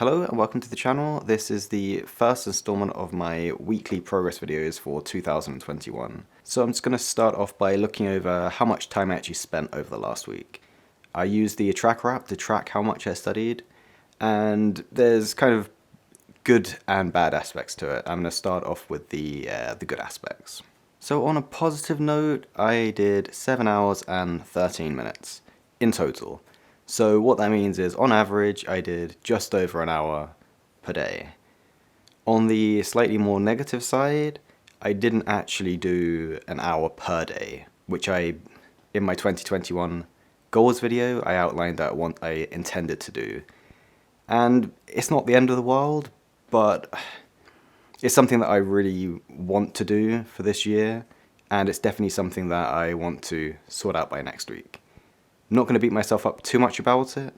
Hello and welcome to the channel. This is the first installment of my weekly progress videos for 2021. So I'm just going to start off by looking over how much time I actually spent over the last week. I used the tracker app to track how much I studied, and there's kind of good and bad aspects to it. I'm going to start off with the good aspects. So on a positive note, I did 7 hours and 13 minutes in total. So what that means is, on average, I did just over an hour per day. On the slightly more negative side, I didn't actually do an hour per day, which in my 2021 goals video, I outlined that I intended to do. And it's not the end of the world, but it's something that I really want to do for this year, and it's definitely something that I want to sort out by next week. I'm not going to beat myself up too much about it,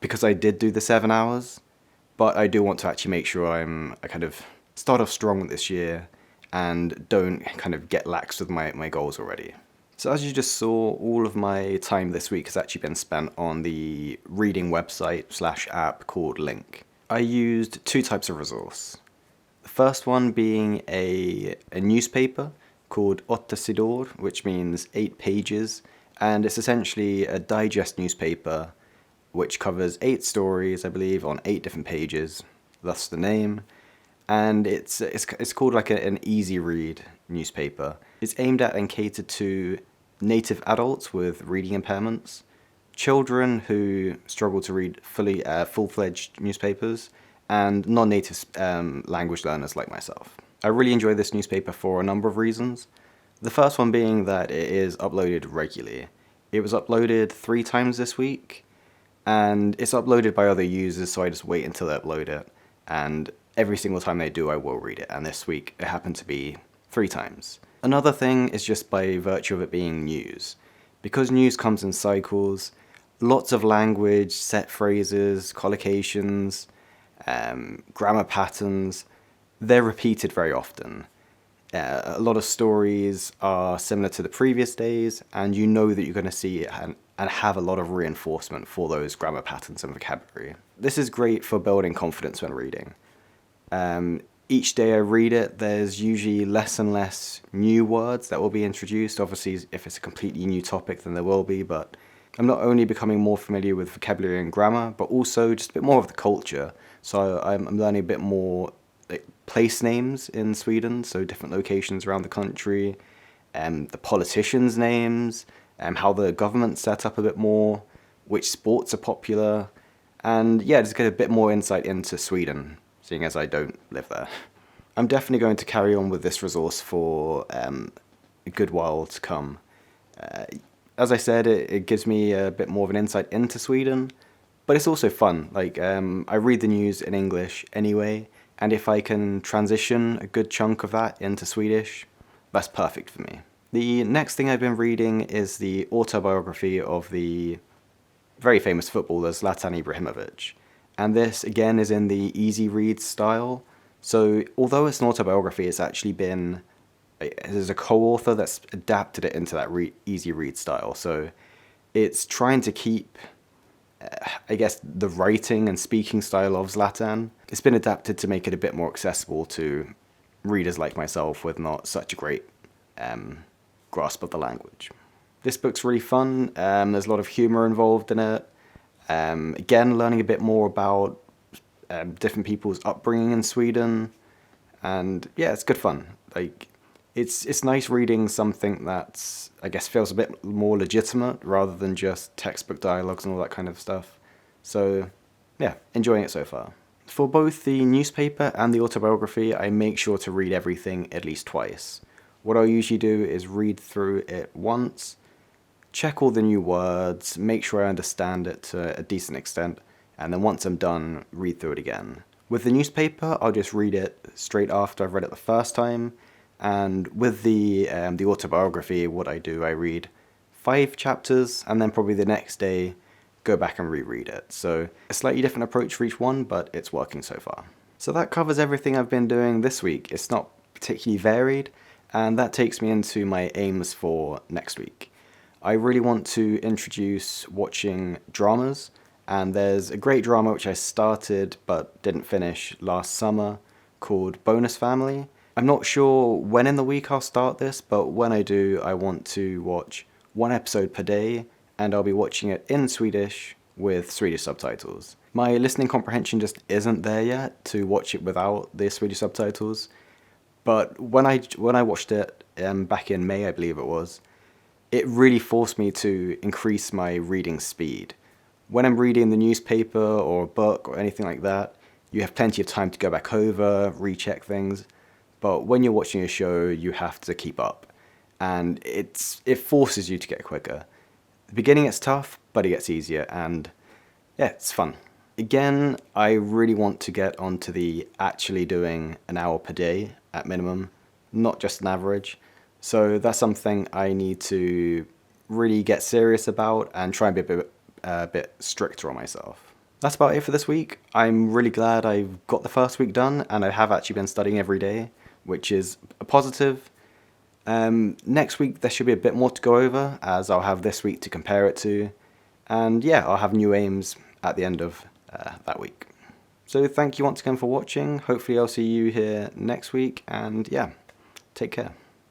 because I did do the 7 hours, but I do want to actually make sure I kind of start off strong this year and don't kind of get lax with my goals already. So as you just saw, all of my time this week has actually been spent on the reading website / app called LingQ. I used two types of resource. The first one being a newspaper called 8 sidor, which means 8 pages, and it's essentially a digest newspaper which covers 8 stories, I believe, on 8 different pages, thus the name. And it's called like an easy read newspaper. It's aimed at and catered to native adults with reading impairments, children who struggle to read full-fledged newspapers, and non-native language learners like myself. I really enjoy this newspaper for a number of reasons. The first one being that it is uploaded regularly. It was uploaded 3 times this week, and it's uploaded by other users, so I just wait until they upload it, and every single time they do I will read it, and this week it happened to be 3 times. Another thing is just by virtue of it being news. Because news comes in cycles, lots of language, set phrases, collocations, grammar patterns, they're repeated very often. A lot of stories are similar to the previous days, and you know that you're going to see it and have a lot of reinforcement for those grammar patterns and vocabulary. This is great for building confidence when reading. Each day I read it, there's usually less and less new words that will be introduced. Obviously, if it's a completely new topic, then there will be, but I'm not only becoming more familiar with vocabulary and grammar, but also just a bit more of the culture. So I'm learning a bit more place names in Sweden, so different locations around the country, the politicians' names, how the government's set up a bit more, which sports are popular, and yeah, just get a bit more insight into Sweden, seeing as I don't live there. I'm definitely going to carry on with this resource for a good while to come. As I said, it gives me a bit more of an insight into Sweden, but it's also fun. Like, I read the news in English anyway, and if I can transition a good chunk of that into Swedish, that's perfect for me. The next thing I've been reading is the autobiography of the very famous footballer Zlatan Ibrahimovic. And this, again, is in the easy read style. So although it's an autobiography, it's actually been, there's a co-author that's adapted it into that easy read style. So it's trying to keep, I guess, the writing and speaking style of Zlatan. It's been adapted to make it a bit more accessible to readers like myself with not such a great grasp of the language. This book's really fun. There's a lot of humor involved in it. Again, learning a bit more about different people's upbringing in Sweden, and yeah, it's good fun. Like, it's nice reading something that's, I guess, feels a bit more legitimate rather than just textbook dialogues and all that kind of stuff. So yeah, enjoying it so far. For both the newspaper and the autobiography, I make sure to read everything at least twice. What I'll usually do is read through it once, check all the new words, make sure I understand it to a decent extent, and then once I'm done, read through it again. With the newspaper, I'll just read it straight after I've read it the first time, and with the autobiography, what I do, I read 5 chapters, and then probably the next day, go back and reread it. So a slightly different approach for each one, but it's working so far. So that covers everything I've been doing this week. It's not particularly varied, and that takes me into my aims for next week. I really want to introduce watching dramas And there's a great drama which I started but didn't finish last summer called Bonus Family. I'm not sure when in the week I'll start this, but when I do, I want to watch one episode per day, and I'll be watching it in Swedish with Swedish subtitles. My listening comprehension just isn't there yet to watch it without the Swedish subtitles, but when I watched it back in May, I believe it was, it really forced me to increase my reading speed. When I'm reading the newspaper or a book or anything like that, you have plenty of time to go back over, recheck things. But when you're watching a show, you have to keep up. And it forces you to get quicker. The beginning it's tough, but it gets easier, and yeah, it's fun. Again, I really want to get onto the actually doing an hour per day at minimum, not just an average. So that's something I need to really get serious about and try and be a bit stricter on myself. That's about it for this week. I'm really glad I've got the first week done, and I have actually been studying every day, which is a positive. Next week there should be a bit more to go over, as I'll have this week to compare it to, and yeah, I'll have new aims at the end of that week. So thank you once again for watching. Hopefully I'll see you here next week, and yeah, take care.